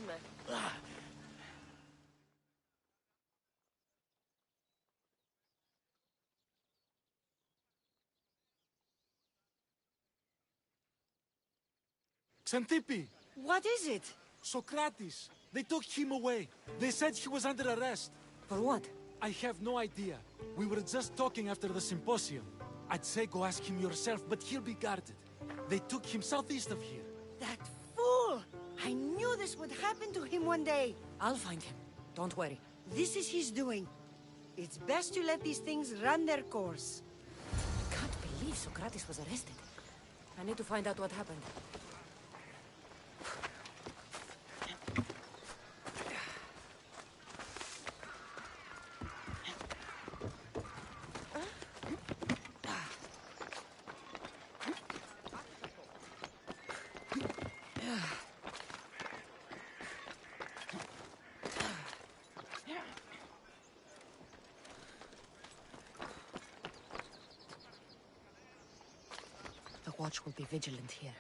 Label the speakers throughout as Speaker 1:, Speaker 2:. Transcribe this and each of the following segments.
Speaker 1: me.
Speaker 2: Xantippe!
Speaker 1: What is it?
Speaker 2: Socrates! They took him away. They said he was under arrest.
Speaker 1: For what?
Speaker 2: I have no idea. We were just talking after the symposium. I'd say go ask him yourself, but he'll be guarded. They took him southeast of here.
Speaker 1: That fool! I knew this would happen to him one day. I'll find him. Don't worry. This is his doing. It's best to let these things run their course. I can't believe Socrates was arrested. I need to find out what happened. The watch will be vigilant here.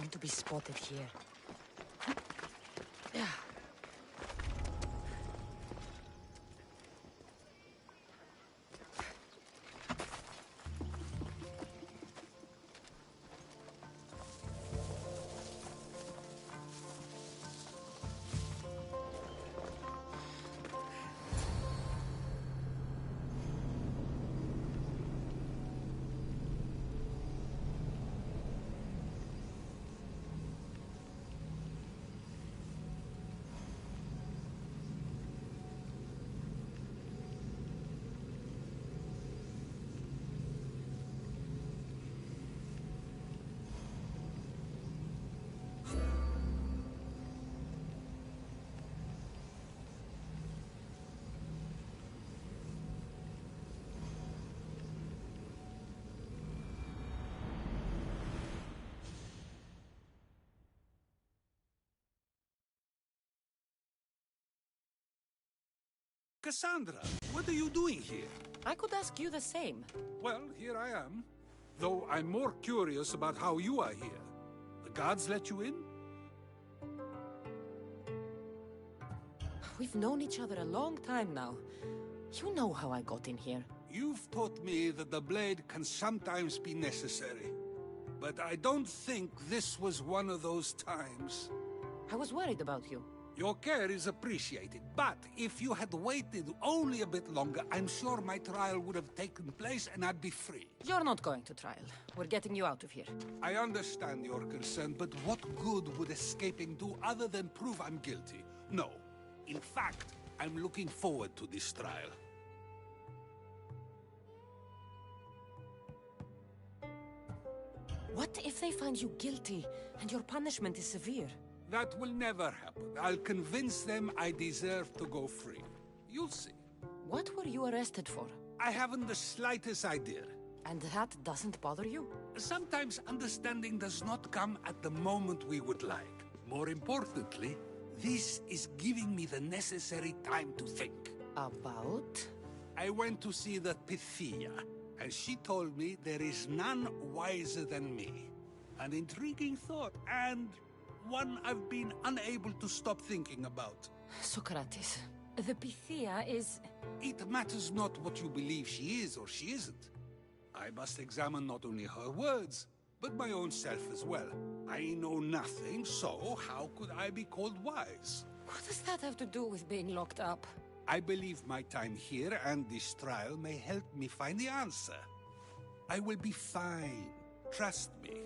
Speaker 1: going to be spotted here. Yeah.
Speaker 3: Cassandra, what are you doing here?
Speaker 4: I could ask you the same.
Speaker 3: Well, here I am. Though I'm more curious about how you are here. The guards let you in?
Speaker 4: We've known each other a long time now. You know how I got in here.
Speaker 3: You've taught me that the blade can sometimes be necessary. But I don't think this was one of those times.
Speaker 4: I was worried about you.
Speaker 3: Your care is appreciated, but if you had waited only a bit longer, I'm sure my trial would have taken place and I'd be free.
Speaker 4: You're not going to trial. We're getting you out of here.
Speaker 3: I understand your concern, but what good would escaping do other than prove I'm guilty? No. In fact, I'm looking forward to this trial.
Speaker 4: What if they find you guilty and your punishment is severe?
Speaker 3: That will never happen. I'll convince them I deserve to go free. You'll see.
Speaker 4: What were you arrested for?
Speaker 3: I haven't the slightest idea.
Speaker 4: And that doesn't bother you?
Speaker 3: Sometimes understanding does not come at the moment we would like. More importantly, this is giving me the necessary time to think.
Speaker 4: About?
Speaker 3: I went to see the Pythia, and she told me there is none wiser than me. An intriguing thought, and one I've been unable to stop thinking about.
Speaker 4: Socrates, the Pythia is...
Speaker 3: It matters not what you believe she is or she isn't. I must examine not only her words, but my own self as well. I know nothing, so how could I be called wise?
Speaker 4: What does that have to do with being locked up?
Speaker 3: I believe my time here and this trial may help me find the answer. I will be fine. Trust me.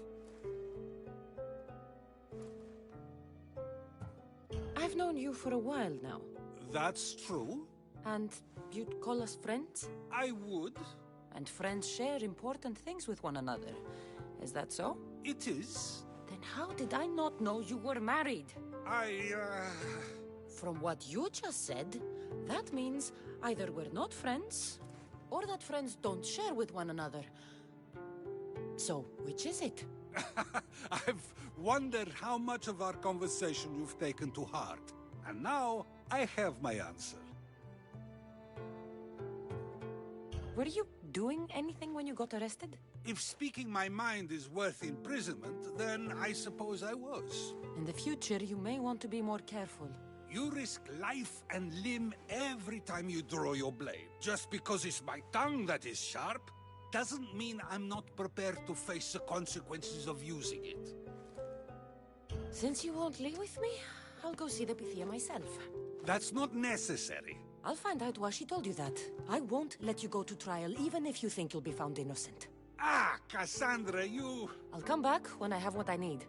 Speaker 4: I've known you for a while now.
Speaker 3: That's true.
Speaker 4: And you'd call us friends?
Speaker 3: I would.
Speaker 4: And friends share important things with one another. Is that so?
Speaker 3: It is.
Speaker 4: Then how did I not know you were married? From what you just said, that means either we're not friends, or that friends don't share with one another. So, which is it?
Speaker 3: I've wondered how much of our conversation you've taken to heart. And now, I have my answer.
Speaker 4: Were you doing anything when you got arrested?
Speaker 3: If speaking my mind is worth imprisonment, then I suppose I was.
Speaker 4: In the future, you may want to be more careful.
Speaker 3: You risk life and limb every time you draw your blade. Just because it's my tongue that is sharp, doesn't mean I'm not prepared to face the consequences of using it.
Speaker 4: Since you won't leave with me, I'll go see the Pythia myself.
Speaker 3: That's not necessary.
Speaker 4: I'll find out why she told you that. I won't let you go to trial, even if you think you'll be found innocent.
Speaker 3: Ah, Cassandra, you...
Speaker 4: I'll come back when I have what I need.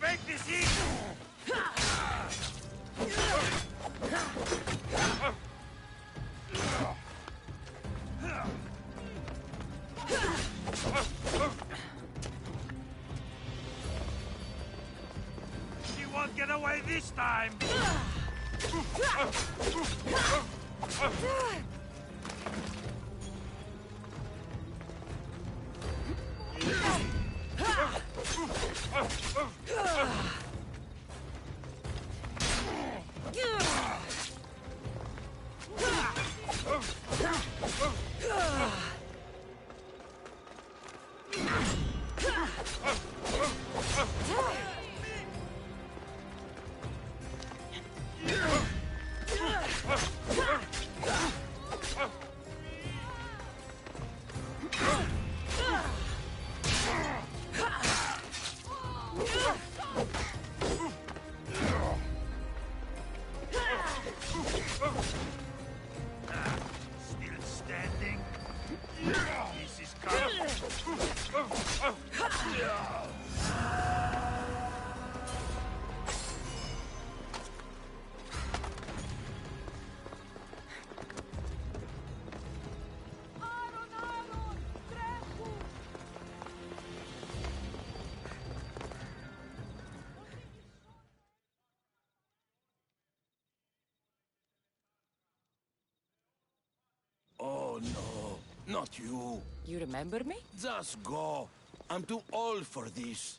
Speaker 3: Make this easy! She won't get away this time! Still standing? This is
Speaker 5: Oh no, not you.
Speaker 4: You remember me?
Speaker 5: Just go. I'm too old for this.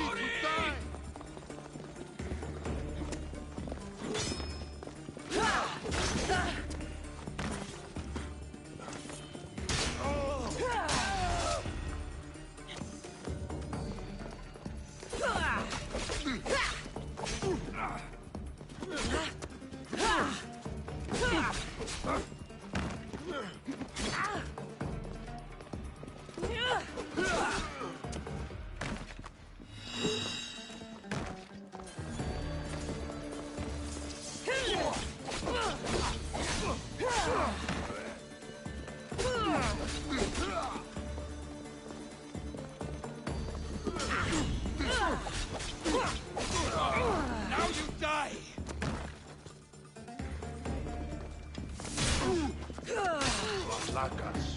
Speaker 3: ready to die! Now you die! Lacas.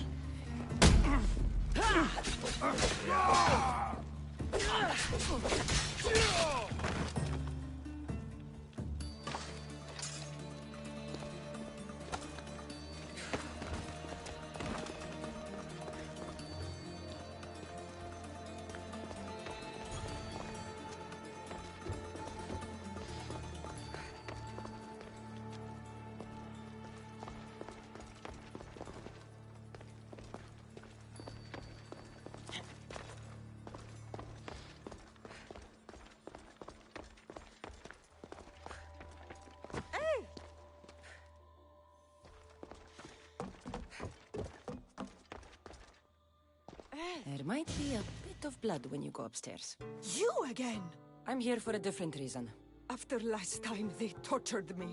Speaker 4: There might be a bit of blood when you go upstairs.
Speaker 1: You again!
Speaker 4: I'm here for a different reason.
Speaker 1: After last time, they tortured me.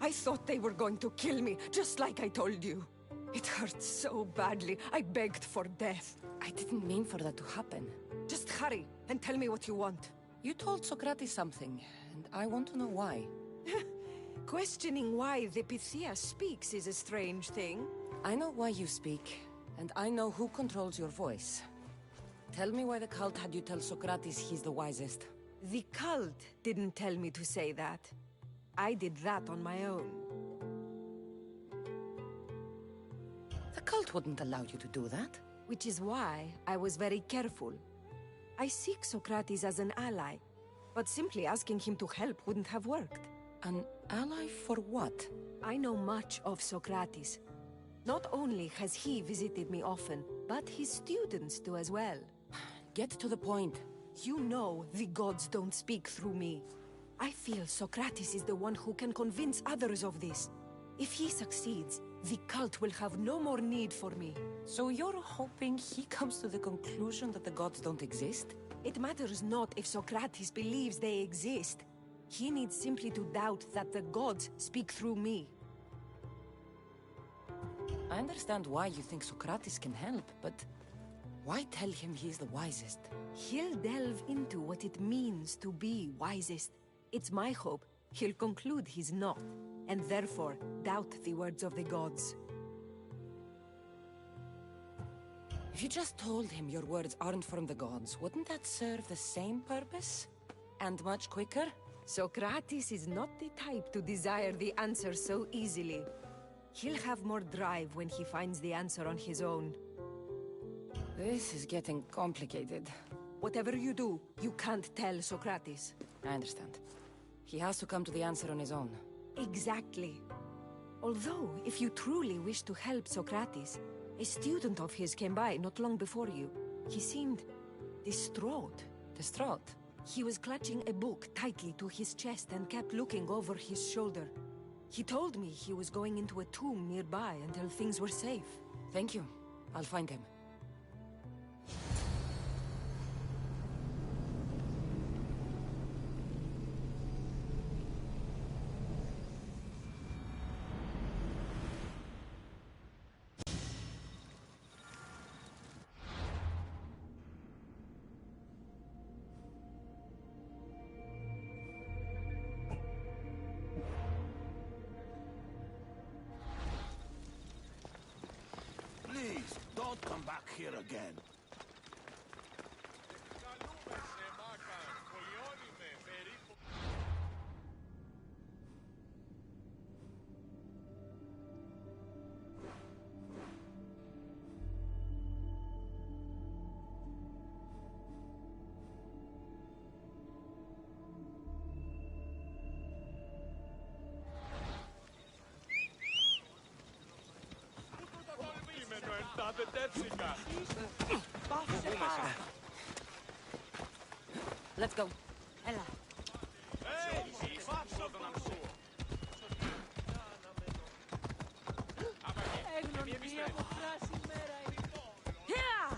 Speaker 1: I thought they were going to kill me, just like I told you. It hurt so badly, I begged for death.
Speaker 4: I didn't mean for that to happen.
Speaker 1: Just hurry, and tell me what you want.
Speaker 4: You told Socrates something, and I want to know why.
Speaker 1: Questioning why the Pythia speaks is a strange thing.
Speaker 4: I know why you speak, and I know who controls your voice. Tell me why the cult had you tell Socrates he's the wisest.
Speaker 1: The cult didn't tell me to say that. I did that on my own.
Speaker 4: The cult wouldn't allow you to do that.
Speaker 1: Which is why I was very careful. I seek Socrates as an ally, but simply asking him to help wouldn't have worked.
Speaker 4: An ally for what?
Speaker 1: I know much of Socrates. Not only has he visited me often, but his students do as well.
Speaker 4: Get to the point.
Speaker 1: You know the gods don't speak through me. I feel Socrates is the one who can convince others of this. If he succeeds,
Speaker 6: the cult will have no more need for me.
Speaker 4: So you're hoping he comes to the conclusion that the gods don't exist?
Speaker 6: It matters not if Socrates believes they exist. He needs simply to doubt that the gods speak through me.
Speaker 4: I understand why you think Socrates can help, but why tell him he's the wisest?
Speaker 6: He'll delve into what it means to be wisest. It's my hope he'll conclude he's not, and therefore doubt the words of the gods.
Speaker 4: If you just told him your words aren't from the gods, wouldn't that serve the same purpose? And much quicker?
Speaker 6: Socrates is not the type to desire the answer so easily. He'll have more drive when he finds the answer on his own.
Speaker 4: This is getting complicated.
Speaker 6: Whatever you do, you can't tell Socrates.
Speaker 4: I understand. He has to come to the answer on his own.
Speaker 6: Exactly. Although, if you truly wish to help Socrates, a student of his came by not long before you. He seemed distraught.
Speaker 4: Distraught?
Speaker 6: He was clutching a book tightly to his chest and kept looking over his shoulder. He told me he was going into a tomb nearby until things were safe.
Speaker 4: Thank you. I'll find him.
Speaker 5: Please, don't come back here again.
Speaker 4: Let's go.
Speaker 1: Ella. Yeah!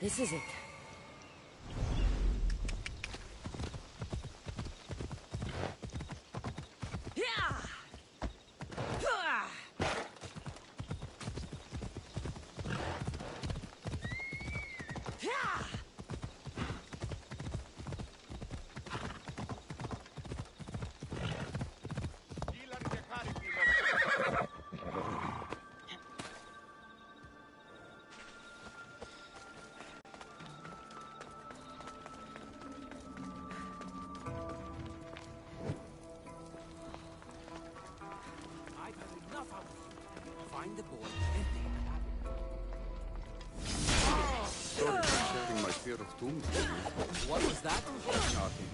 Speaker 4: This is it.
Speaker 3: Find the board.
Speaker 7: Sorry for sharing my fear of tombs with you.
Speaker 3: What was that?
Speaker 7: Nothing.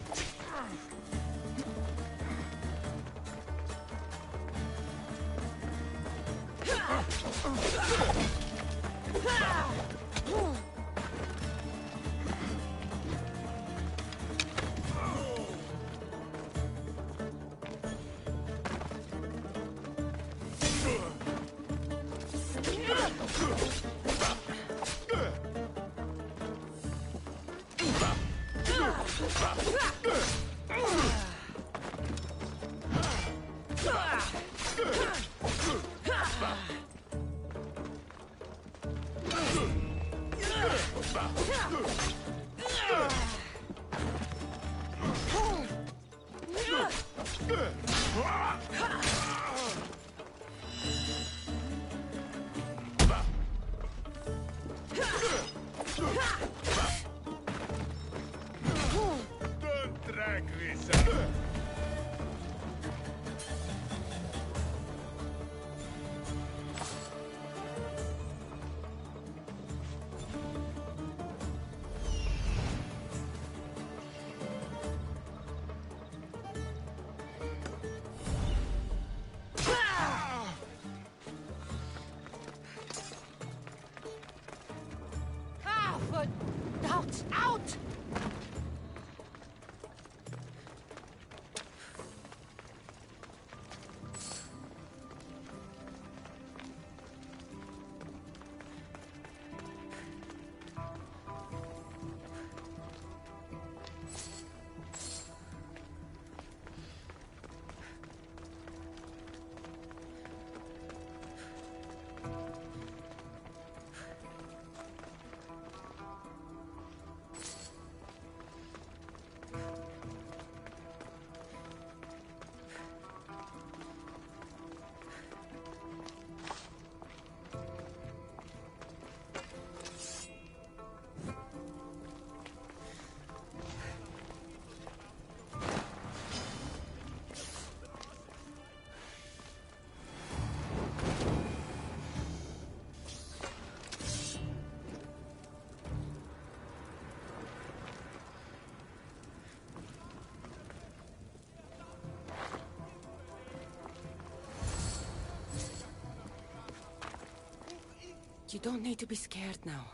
Speaker 4: You don't need to be scared now.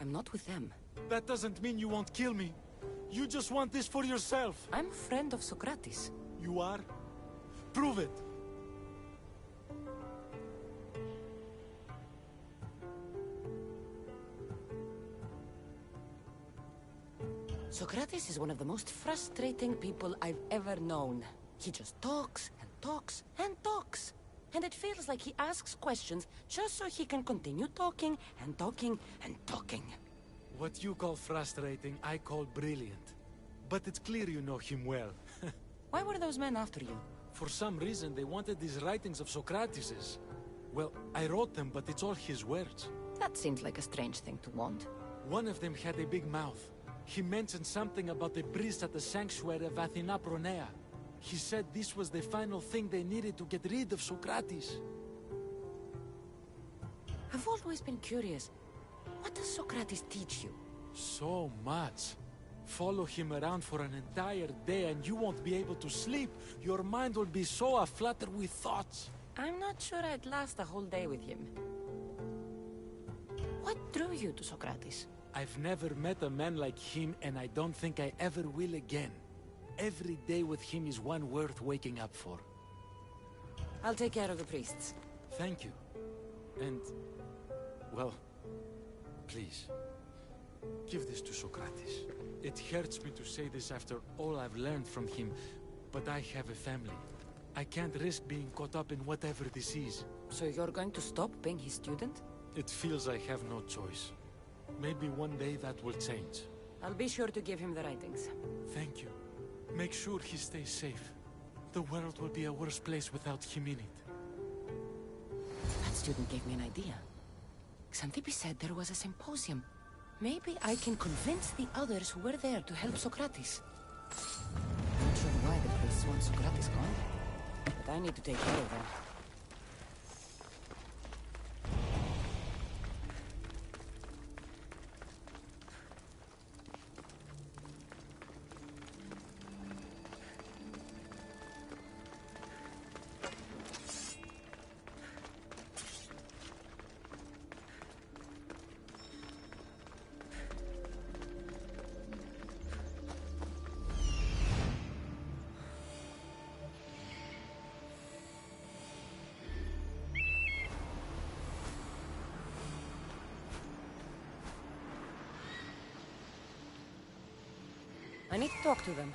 Speaker 4: I'm not with them.
Speaker 2: That doesn't mean you won't kill me. You just want this for yourself.
Speaker 4: I'm a friend of Socrates.
Speaker 2: You are? Prove it.
Speaker 4: Socrates is one of the most frustrating people I've ever known. He just talks and talks and talks. And it feels like he asks questions just so he can continue talking and talking and talking.
Speaker 2: What you call frustrating, I call brilliant. But it's clear you know him well.
Speaker 4: Why were those men after you?
Speaker 2: For some reason, they wanted these writings of Socrates's. Well, I wrote them, but it's all his words.
Speaker 4: That seems like a strange thing to want.
Speaker 2: One of them had a big mouth. He mentioned something about the priest at the sanctuary of Athena Pronea. He said this was the final thing they needed to get rid of Socrates.
Speaker 4: I've always been curious. What does Socrates teach you?
Speaker 2: So much. Follow him around for an entire day and you won't be able to sleep. Your mind will be so aflutter with thoughts.
Speaker 4: I'm not sure I'd last a whole day with him. What drew you to Socrates?
Speaker 2: I've never met a man like him and I don't think I ever will again. Every day with him is one worth waking up for.
Speaker 4: I'll take care of the priests.
Speaker 2: Thank you. And, well, please, give this to Socrates. It hurts me to say this after all I've learned from him, but I have a family. I can't risk being caught up in whatever this is.
Speaker 4: So you're going to stop being his student?
Speaker 2: It feels I have no choice. Maybe one day that will change.
Speaker 4: I'll be sure to give him the writings.
Speaker 2: Thank you. Make sure he stays safe. The world will be a worse place without him in it.
Speaker 4: That student gave me an idea. Xanthippe said there was a symposium. Maybe I can convince the others who were there to help Socrates. I'm not sure why the priests want Socrates gone, but I need to take care of them. I need to talk to them.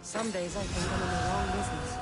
Speaker 4: Some days I think I'm in the wrong business.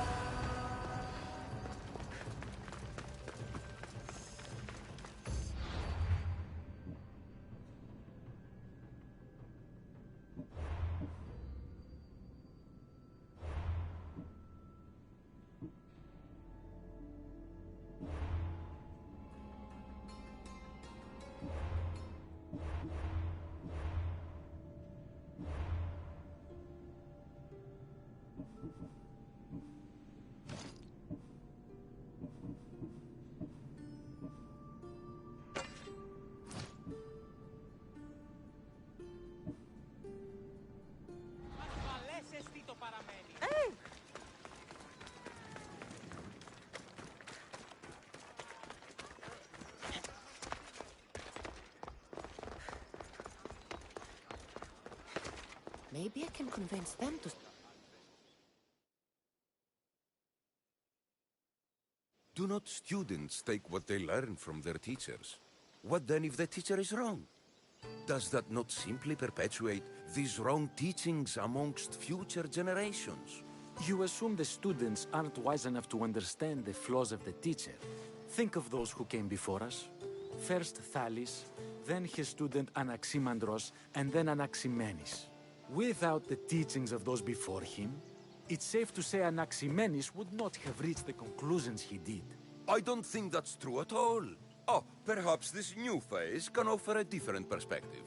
Speaker 4: Maybe I can convince them to...
Speaker 5: Do not students take what they learn from their teachers? What then if the teacher is wrong? Does that not simply perpetuate these wrong teachings amongst future generations?
Speaker 2: You assume the students aren't wise enough to understand the flaws of the teacher. Think of those who came before us. First Thales, then his student Anaximandros, and then Anaximenes. Without the teachings of those before him, it's safe to say Anaximenes would not have reached the conclusions he did.
Speaker 5: I don't think that's true at all. Oh, perhaps this new phase can offer a different perspective.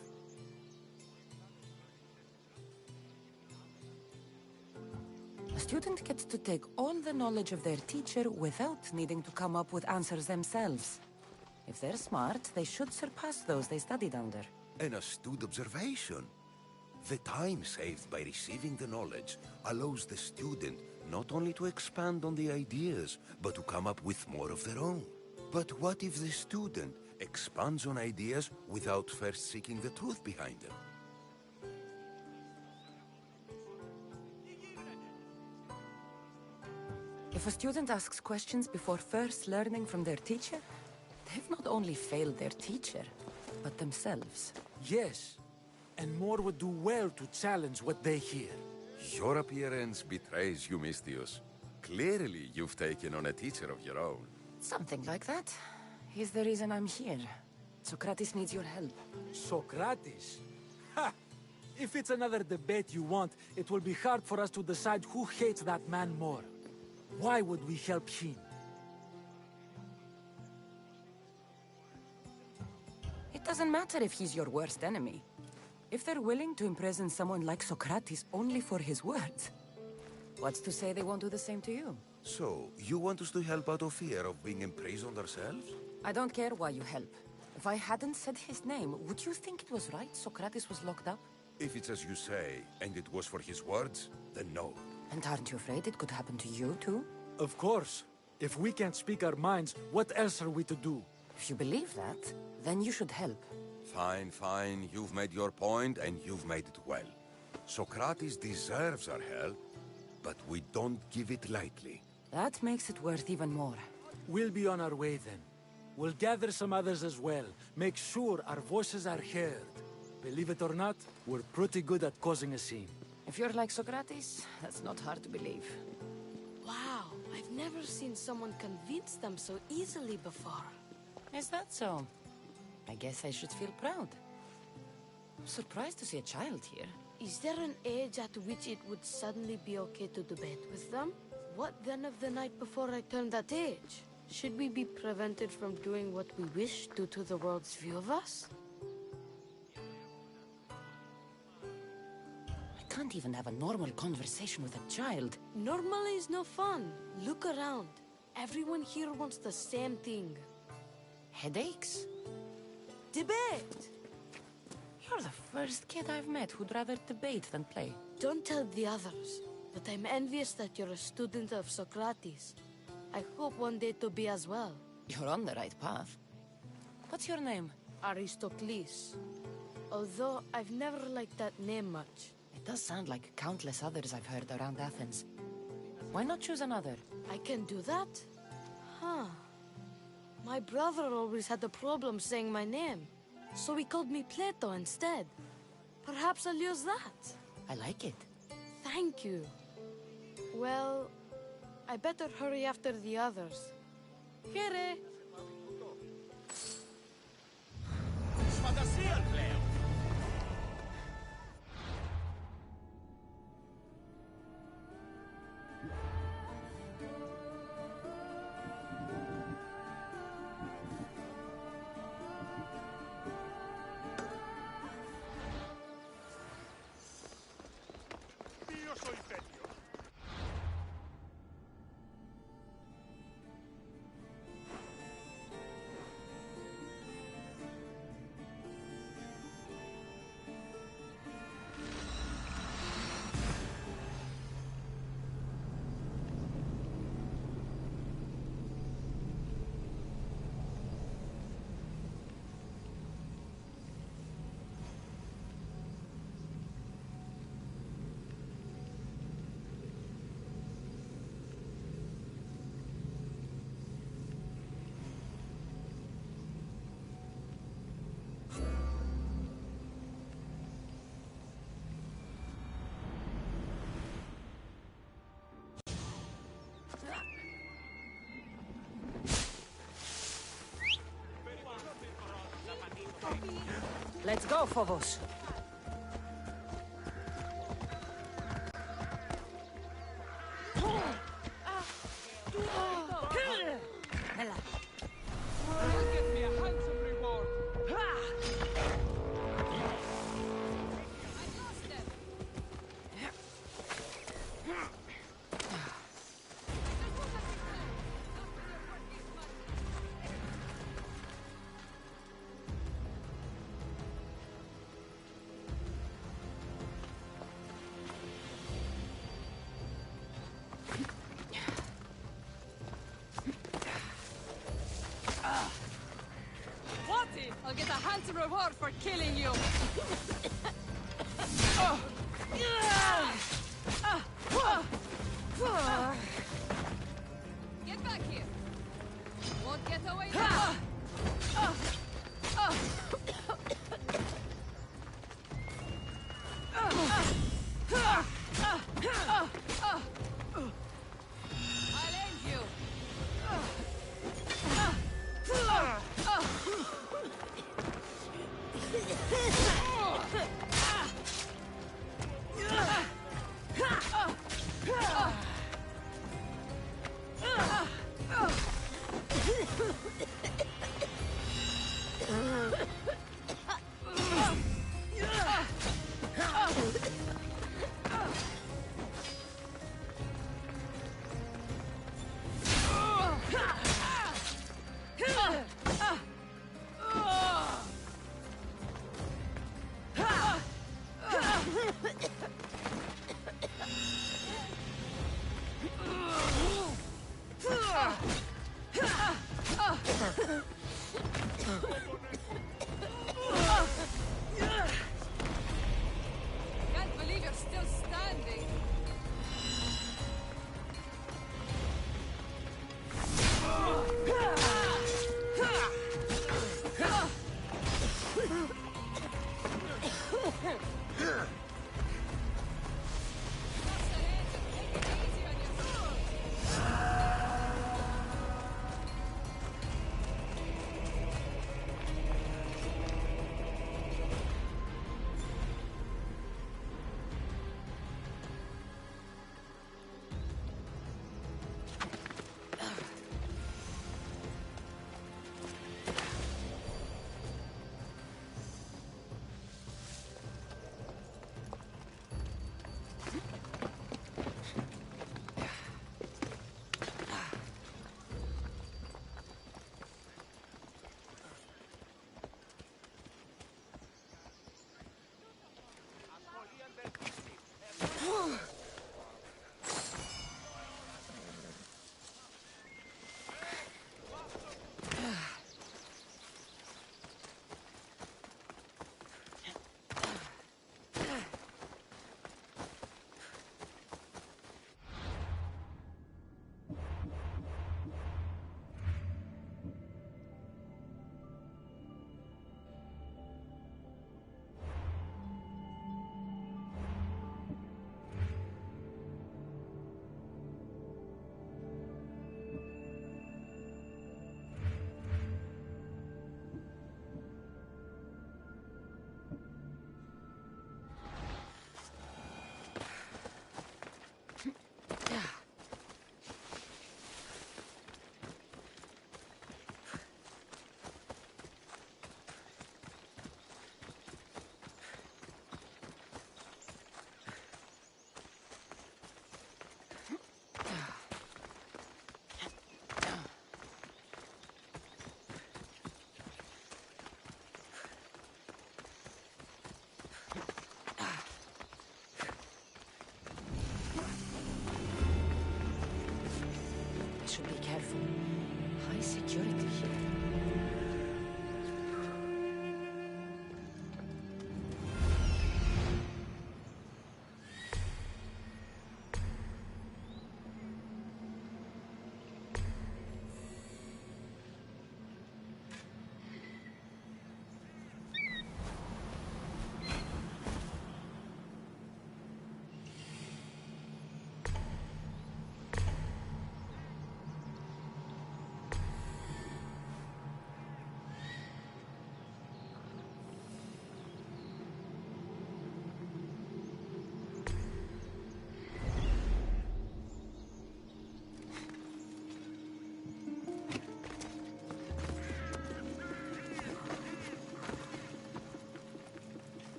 Speaker 4: A student gets to take all the knowledge of their teacher without needing to come up with answers themselves. If they're smart, they should surpass those they studied under.
Speaker 5: An astute observation. The time saved by receiving the knowledge allows the student not only to expand on the ideas, but to come up with more of their own. But what if the student expands on ideas without first seeking the truth behind them?
Speaker 4: If a student asks questions before first learning from their teacher, they've not only failed their teacher, but themselves.
Speaker 2: Yes, and more would do well to challenge what they hear.
Speaker 5: Your appearance betrays you, Misthios. Clearly, you've taken on a teacher of your own.
Speaker 4: Something like that. He's the reason I'm here. Socrates needs your help.
Speaker 2: Socrates? Ha! If it's another debate you want, it will be hard for us to decide who hates that man more. Why would we help him?
Speaker 4: It doesn't matter if he's your worst enemy. If they're willing to imprison someone like Socrates only for his words, what's to say they won't do the same to you?
Speaker 5: So, you want us to help out of fear of being imprisoned ourselves?
Speaker 4: I don't care why you help. If I hadn't said his name, would you think it was right Socrates was locked up?
Speaker 5: If it's as you say, and it was for his words, then no.
Speaker 4: And aren't you afraid it could happen to you too?
Speaker 2: Of course. If we can't speak our minds, what else are we to do?
Speaker 4: If you believe that, then you should help.
Speaker 5: Fine, fine. You've made your point, and you've made it well. Socrates deserves our help, but we don't give it lightly.
Speaker 4: That makes it worth even more.
Speaker 2: We'll be on our way then. We'll gather some others as well. Make sure our voices are heard. Believe it or not, we're pretty good at causing a scene.
Speaker 4: If you're like Socrates, that's not hard to believe.
Speaker 8: Wow, I've never seen someone convince them so easily before.
Speaker 4: Is that so? I guess I should feel proud. I'm surprised to see a child here.
Speaker 8: Is there an age at which it would suddenly be okay to debate with them? What then of the night before I turned that age? Should we be prevented from doing what we wish due to the world's view of us?
Speaker 4: I can't even have a normal conversation with a child.
Speaker 8: Normal is no fun. Look around. Everyone here wants the same thing.
Speaker 4: Headaches?
Speaker 8: Debate!
Speaker 4: You're the first kid I've met who'd rather debate than play.
Speaker 8: Don't tell the others, but I'm envious that you're a student of Socrates. I hope one day to be as well.
Speaker 4: You're on the right path. What's your name?
Speaker 8: Aristocles. Although I've never liked that name much.
Speaker 4: It does sound like countless others I've heard around Athens. Why not choose another?
Speaker 8: I can do that? Huh. My brother always had a problem saying my name, so he called me Plato instead. Perhaps I'll use that.
Speaker 4: I like it.
Speaker 8: Thank you. Well, I better hurry after the others. Here.
Speaker 1: Let's go, Phobos.
Speaker 9: I'll get a handsome reward for killing you! Get back here! Won't get away now! I'll end you!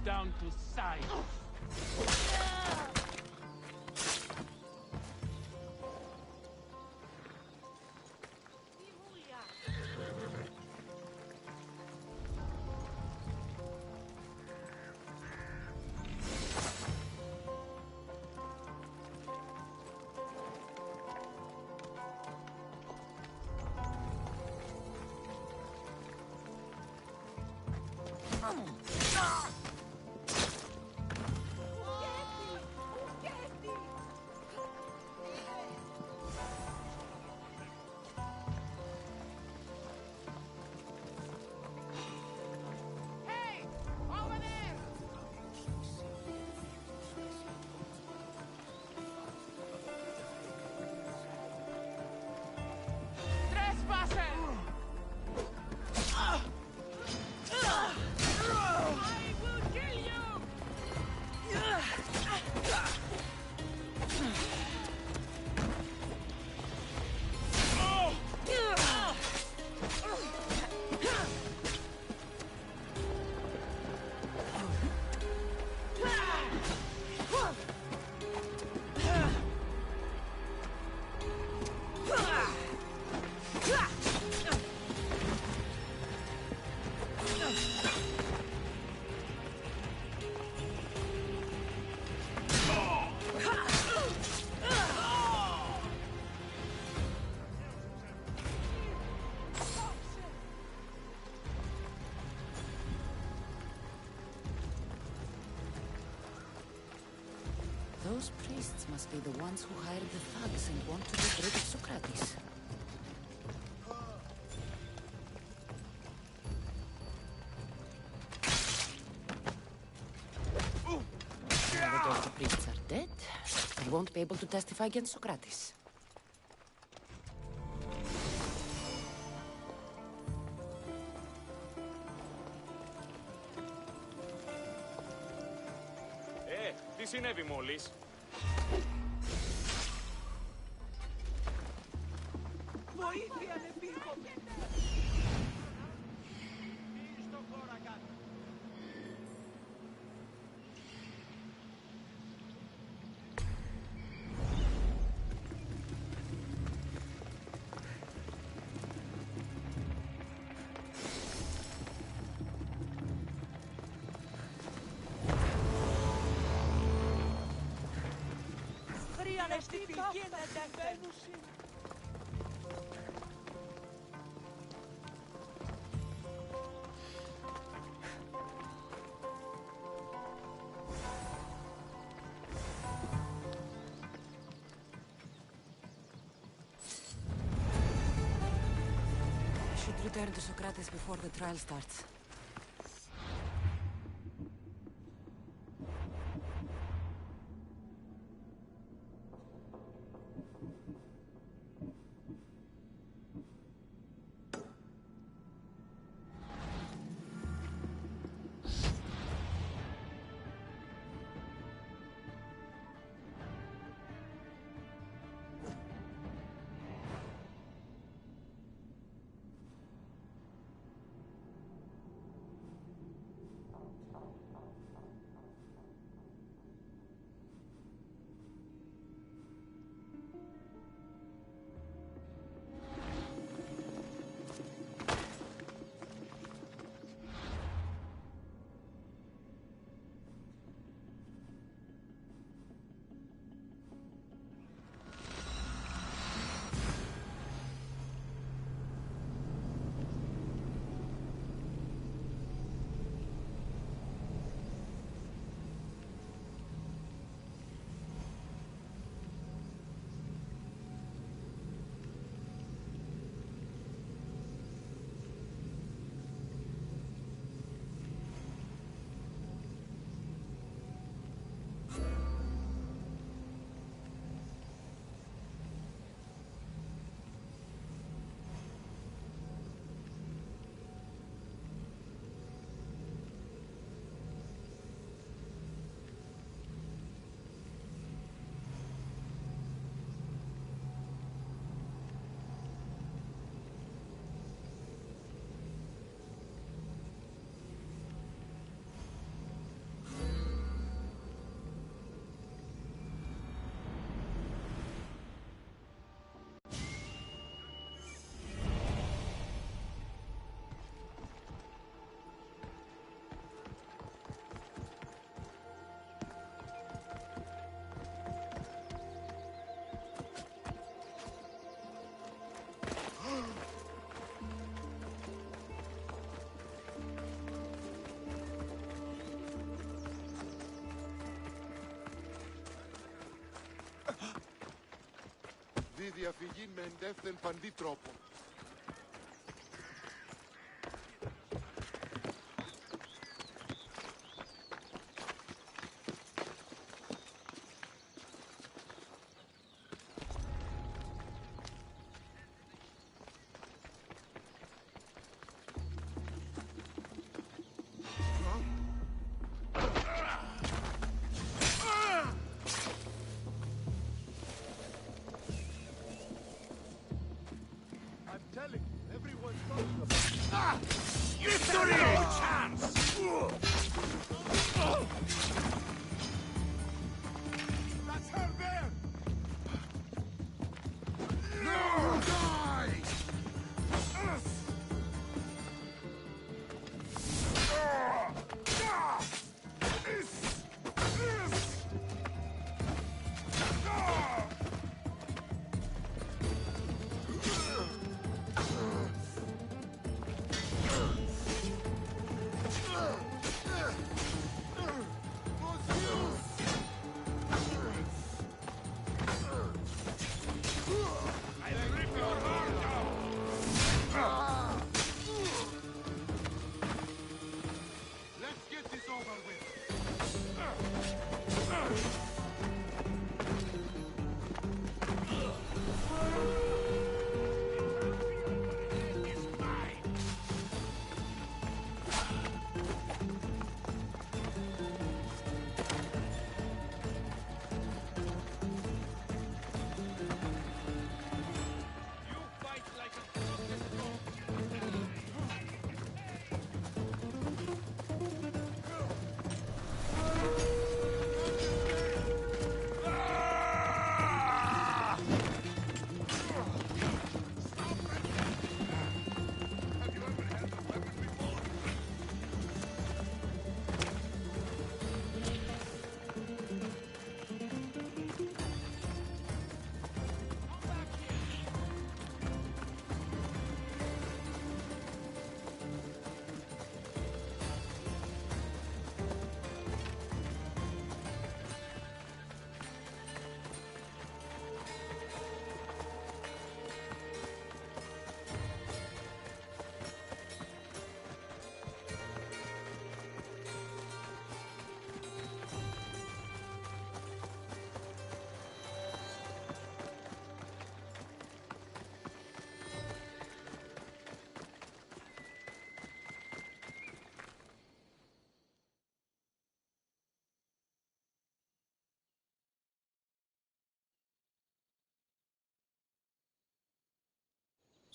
Speaker 10: down to size.
Speaker 4: Those priests must be the ones who hired the thugs and want to get rid of Socrates. Now that all the priests are dead, they won't be able to testify against Socrates.
Speaker 11: Τι συνέβη μόλις?
Speaker 10: Βοήθεια, ανεπίχομαι!
Speaker 4: I should return to Socrates before the trial starts.
Speaker 12: διαφυγή με εντεύθεν παντή τρόπο.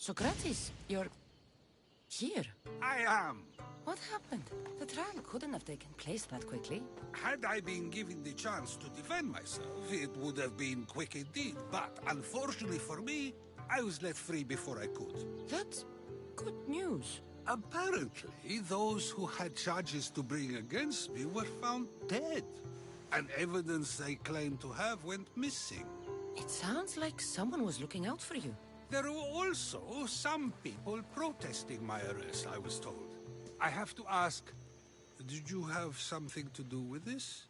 Speaker 4: Socrates, you're here.
Speaker 3: I am.
Speaker 4: What happened? The trial couldn't have taken place that quickly.
Speaker 3: Had I been given the chance to defend myself, it would have been quick indeed. But unfortunately for me, I was let free before I could.
Speaker 4: That's good news.
Speaker 3: Apparently, those who had charges to bring against me were found dead. And evidence they claimed to have went missing.
Speaker 4: It sounds like someone was looking out for you.
Speaker 3: There were also some people protesting my arrest, I was told. I have to ask, did you have something to do with this?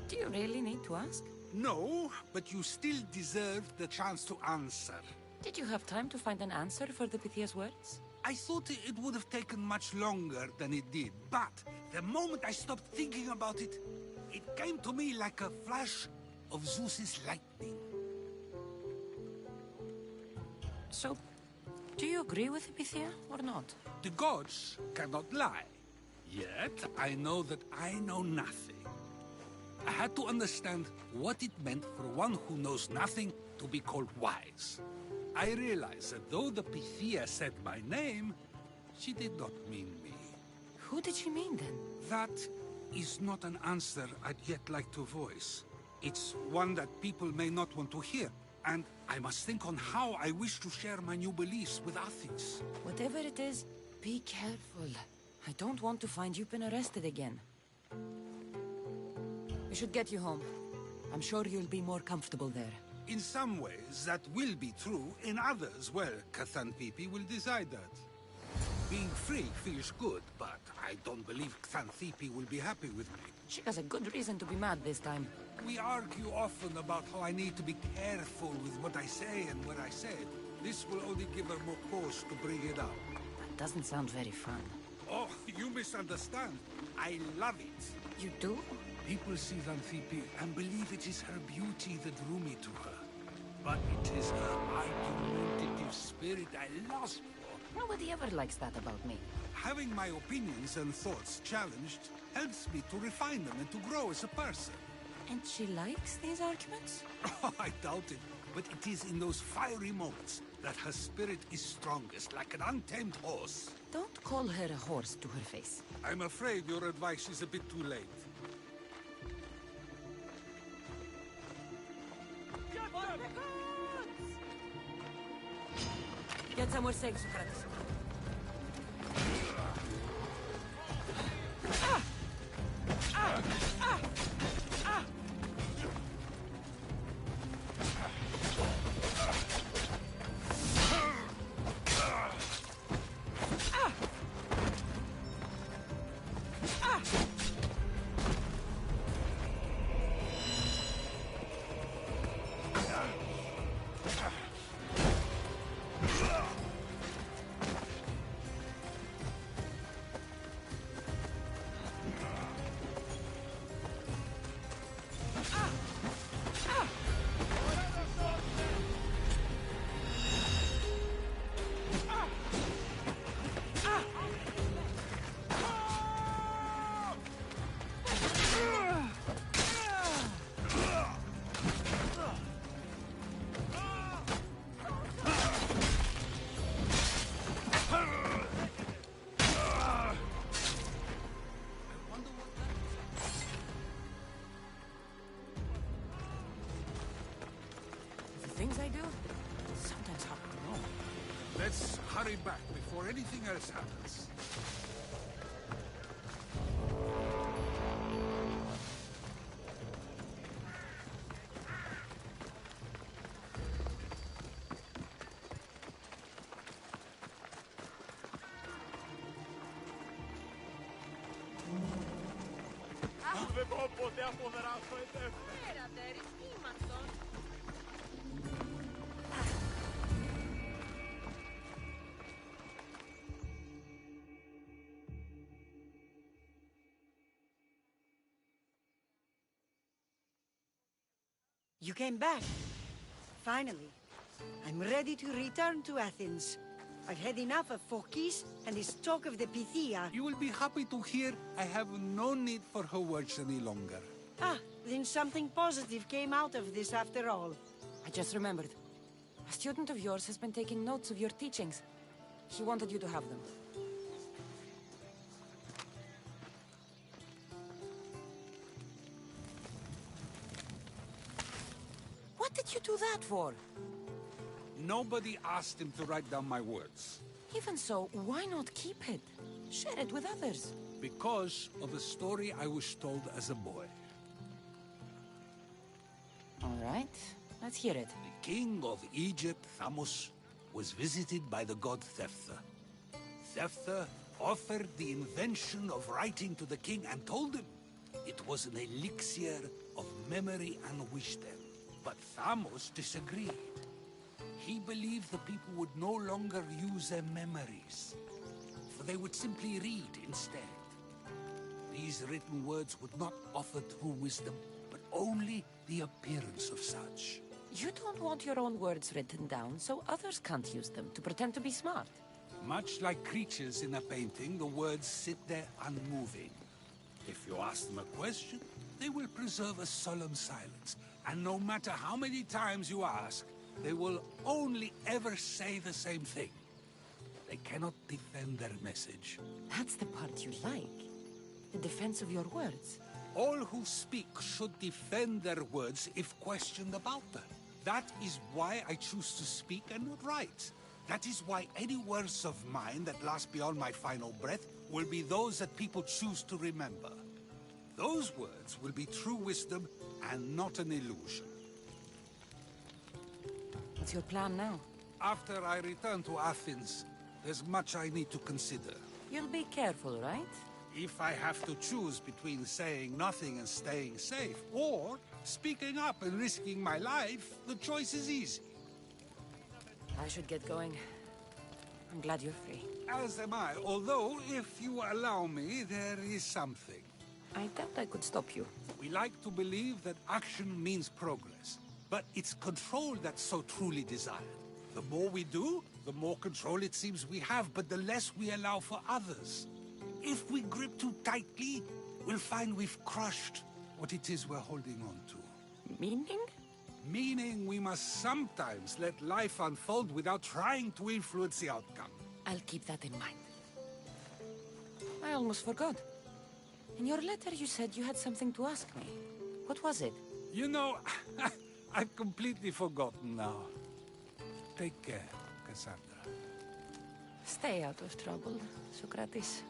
Speaker 4: Do you really need to ask?
Speaker 3: No, but you still deserve the chance to answer.
Speaker 4: Did you have time to find an answer for the Pythia's words?
Speaker 3: I thought it would have taken much longer than it did, but the moment I stopped thinking about it, it came to me like a flash of Zeus's lightning.
Speaker 4: So, do you agree with Pythia or not?
Speaker 3: The gods cannot lie. Yet, I know that I know nothing. I had to understand what it meant for one who knows nothing to be called wise. I realized that though the Pythia said my name, she did not mean me.
Speaker 4: Who did she mean then?
Speaker 3: That is not an answer I'd yet like to voice. It's one that people may not want to hear. And I must think on how I wish to share my new beliefs with Athens.
Speaker 4: Whatever it is, be careful. I don't want to find you been arrested again. We should get you home. I'm sure you'll be more comfortable there.
Speaker 3: In some ways, that will be true. In others, well, Cathan Pipi will decide that. Being free feels good, but I don't believe Xanthippe will be happy with me.
Speaker 4: She has a good reason to be mad this time.
Speaker 3: We argue often about how I need to be careful with what I say and what I said. This will only give her more cause to bring it up.
Speaker 4: That doesn't sound very fun.
Speaker 3: Oh, you misunderstand. I love it.
Speaker 4: You do?
Speaker 3: People see Xanthippe and believe it is her beauty that drew me to her. But it is her argumentative spirit I lust for.
Speaker 4: Nobody ever likes that about me.
Speaker 3: Having my opinions and thoughts challenged helps me to refine them and to grow as a person.
Speaker 4: And she likes these arguments?
Speaker 3: Oh, I doubt it. But it is in those fiery moments that her spirit is strongest, like an untamed horse.
Speaker 4: Don't call her a horse to her face.
Speaker 3: I'm afraid your advice is a bit too late.
Speaker 4: Get somewhere safe, Socrates. Things I do? Sometimes hard to know.
Speaker 3: Let's hurry back before anything else happens.
Speaker 11: Δεν πω ποτέ αποδράσω ετέφερε.
Speaker 9: Πέρατε, ρυθμίμαστον.
Speaker 1: You came back. Finally. I'm ready to return to Athens. I've had enough of Phokis and his talk of the Pythia.
Speaker 3: You will be happy to hear I have no need for her words any longer.
Speaker 1: Ah, then something positive came out of this after all.
Speaker 4: I just remembered. A student of yours has been taking notes of your teachings. He wanted you to have them. What did you do that for?
Speaker 3: Nobody asked him to write down my words.
Speaker 4: Even so, why not keep it? Share it with others.
Speaker 3: Because of a story I was told as a boy.
Speaker 4: All right, let's hear it.
Speaker 3: The king of Egypt, Thamos, was visited by the god Thephtha. Thephtha offered the invention of writing to the king and told him it was an elixir of memory and wisdom. But Thamos disagreed. He believed the people would no longer use their memories, for they would simply read instead. These written words would not offer true wisdom, but only the appearance of such.
Speaker 4: You don't want your own words written down, so others can't use them to pretend to be smart.
Speaker 3: Much like creatures in a painting, the words sit there unmoving. If you ask them a question, they will preserve a solemn silence. And no matter how many times you ask, they will only ever say the same thing. They cannot defend their message.
Speaker 4: That's the part you like. The defense of your words.
Speaker 3: All who speak should defend their words if questioned about them. That is why I choose to speak and not write. That is why any words of mine that last beyond my final breath will be those that people choose to remember. Those words will be true wisdom and not an illusion.
Speaker 4: What's your plan now?
Speaker 3: After I return to Athens, There's much I need to consider.
Speaker 4: You'll be careful, right?
Speaker 3: If I have to choose between saying nothing and staying safe, or speaking up and risking my life, the choice is easy.
Speaker 4: I should get going. I'm glad you're free.
Speaker 3: As am I, although, if you allow me, there is something.
Speaker 4: I doubt I could stop you.
Speaker 3: We like to believe that action means progress, but it's control that's so truly desired. The more we do, the more control it seems we have, but the less we allow for others. If we grip too tightly, we'll find we've crushed what it is we're holding on to.
Speaker 4: Meaning?
Speaker 3: Meaning we must sometimes let life unfold without trying to influence the outcome.
Speaker 4: I'll keep that in mind. I almost forgot. In your letter you said you had something to ask me. What was it?
Speaker 3: You know, I've completely forgotten now. Take care, Cassandra.
Speaker 4: Stay out of trouble, Socrates.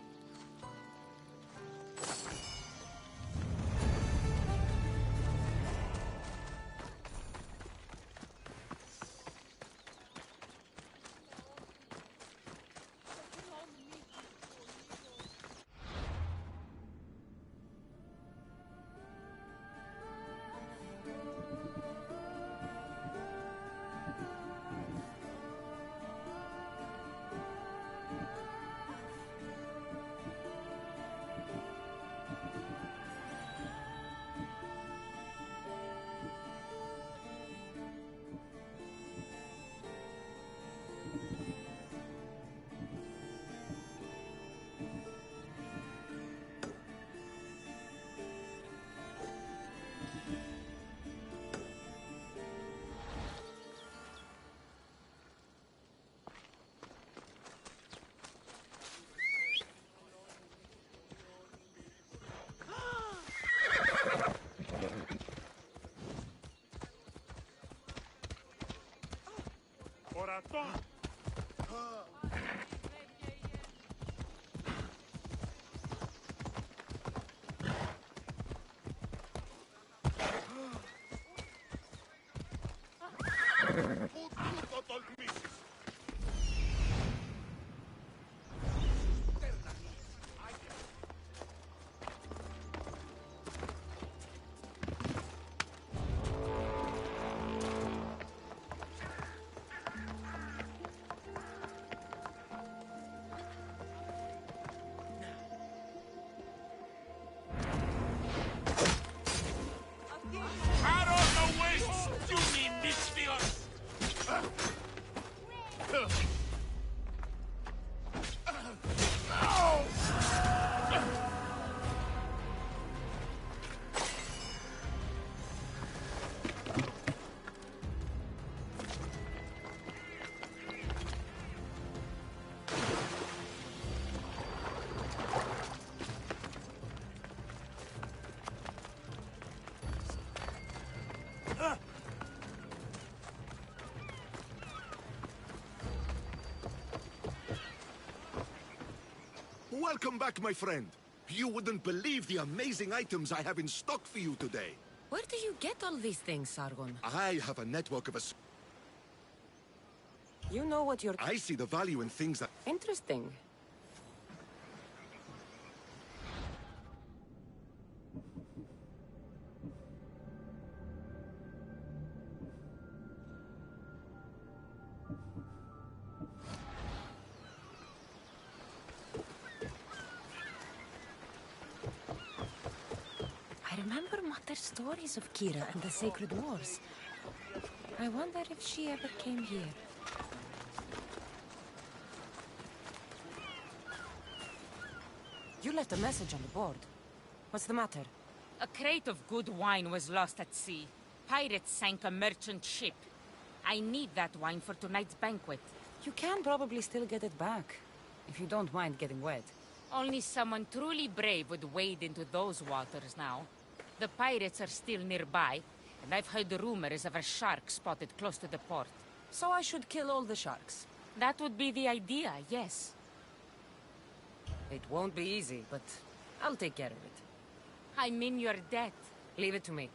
Speaker 11: Ορατό! Πού το τολμήσεις!
Speaker 5: Welcome back, my friend. You wouldn't believe the amazing items I have in stock for you today.
Speaker 4: Where do you get all these things, Sargon?
Speaker 5: I have a network of
Speaker 4: You know what you're...
Speaker 5: I see the value in things that...
Speaker 4: Interesting. I remember Mother's stories of Kira and the Sacred Wars. I wonder if she ever came here. You left a message on the board. What's the matter?
Speaker 13: A crate of good wine was lost at sea. Pirates sank a merchant ship. I need that wine for tonight's banquet.
Speaker 4: You can probably still get it back, if you don't mind getting wet.
Speaker 13: Only someone truly brave would wade into those waters now. The pirates are still nearby, and I've heard rumors of a shark spotted close to the port.
Speaker 4: So I should kill all the sharks?
Speaker 13: That would be the idea, yes.
Speaker 4: It won't be easy, but I'll take care of it.
Speaker 13: I'm in your debt.
Speaker 4: Leave it to me.